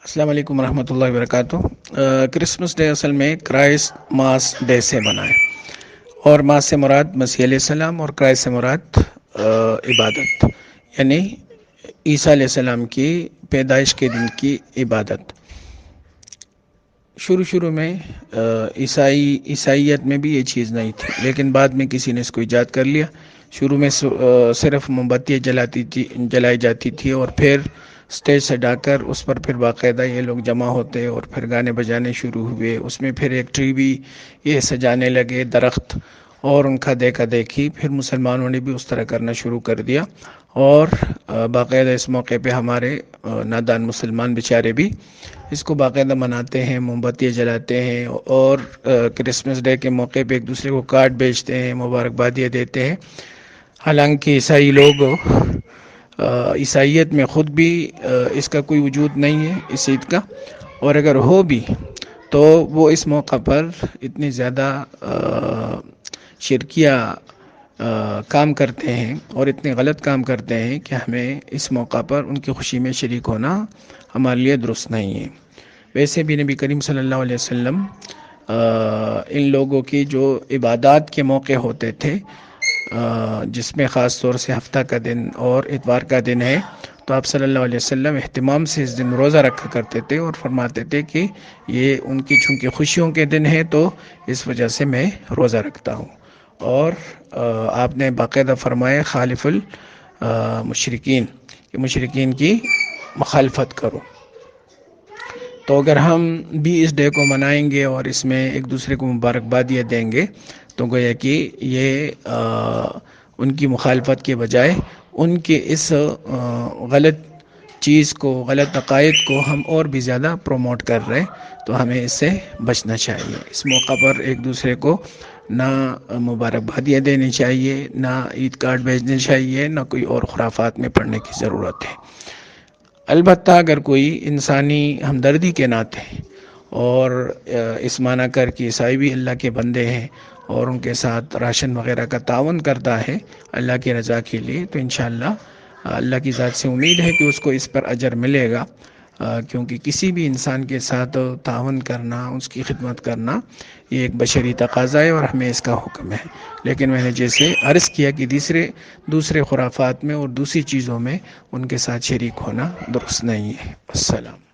السلام علیکم ورحمۃ اللہ وبرکاتہ۔ کرسمس ڈے اصل میں کرائسٹ ماس ڈے سے بنا ہے، اور ماس سے مراد مسیح علیہ السلام اور کرائسٹ سے مراد عبادت، یعنی عیسیٰ علیہ السلام کی پیدائش کے دن کی عبادت۔ شروع میں عیسائیت میں بھی یہ چیز نہیں تھی، لیکن بعد میں کسی نے اس کو ایجاد کر لیا۔ شروع میں صرف موم بتیاں جلائی جاتی تھی، اور پھر سٹیج سجا کر اس پر پھر باقاعدہ یہ لوگ جمع ہوتے اور پھر گانے بجانے شروع ہوئے۔ اس میں پھر ایک ٹری بھی یہ سجانے لگے، درخت، اور ان کا دیکھا دیکھی پھر مسلمانوں نے بھی اس طرح کرنا شروع کر دیا، اور باقاعدہ اس موقع پہ ہمارے نادان مسلمان بیچارے بھی اس کو باقاعدہ مناتے ہیں، موم بتیاں جلاتے ہیں، اور کرسمس ڈے کے موقع پہ ایک دوسرے کو کارڈ بیچتے ہیں، مبارکبادیاں دیتے ہیں۔ حالانکہ عیسائی لوگ عیسائیت میں خود بھی اس کا کوئی وجود نہیں ہے اس عید کا، اور اگر ہو بھی تو وہ اس موقع پر اتنی زیادہ شرکیہ کام کرتے ہیں اور اتنے غلط کام کرتے ہیں کہ ہمیں اس موقع پر ان کی خوشی میں شریک ہونا ہمارے لیے درست نہیں ہے۔ ویسے بھی نبی کریم صلی اللہ علیہ وسلم ان لوگوں کی جو عبادات کے موقع ہوتے تھے، جس میں خاص طور سے ہفتہ کا دن اور اتوار کا دن ہے، تو آپ صلی اللہ علیہ وسلم اہتمام سے اس دن روزہ رکھا کرتے تھے اور فرماتے تھے کہ یہ ان کی چونکہ خوشیوں کے دن ہے تو اس وجہ سے میں روزہ رکھتا ہوں۔ اور آپ نے باقاعدہ فرمایا خالف المشرکین، کہ مشرکین کی مخالفت کرو۔ تو اگر ہم بھی اس ڈے کو منائیں گے اور اس میں ایک دوسرے کو مبارکبادیاں دیں گے تو گویا کہ یہ ان کی مخالفت کے بجائے ان کے اس غلط چیز کو، غلط عقائد کو ہم اور بھی زیادہ پروموٹ کر رہے ہیں، تو ہمیں اس سے بچنا چاہیے۔ اس موقع پر ایک دوسرے کو نہ مبارکبادیاں دینی چاہیے، نہ عید کارڈ بھیجنے چاہیے، نہ کوئی اور خرافات میں پڑھنے کی ضرورت ہے۔ البتہ اگر کوئی انسانی ہمدردی کے ناطے اور اس معنی کر کہ عیسائی بھی اللہ کے بندے ہیں اور ان کے ساتھ راشن وغیرہ کا تعاون کرتا ہے اللہ کی رضا کے لیے، تو انشاءاللہ اللہ کی ذات سے امید ہے کہ اس کو اس پر اجر ملے گا، کیونکہ کسی بھی انسان کے ساتھ تعاون کرنا، اس کی خدمت کرنا، یہ ایک بشری تقاضا ہے اور ہمیں اس کا حکم ہے۔ لیکن میں نے جیسے عرض کیا کہ دوسرے خرافات میں اور دوسری چیزوں میں ان کے ساتھ شریک ہونا درست نہیں ہے۔ السلام۔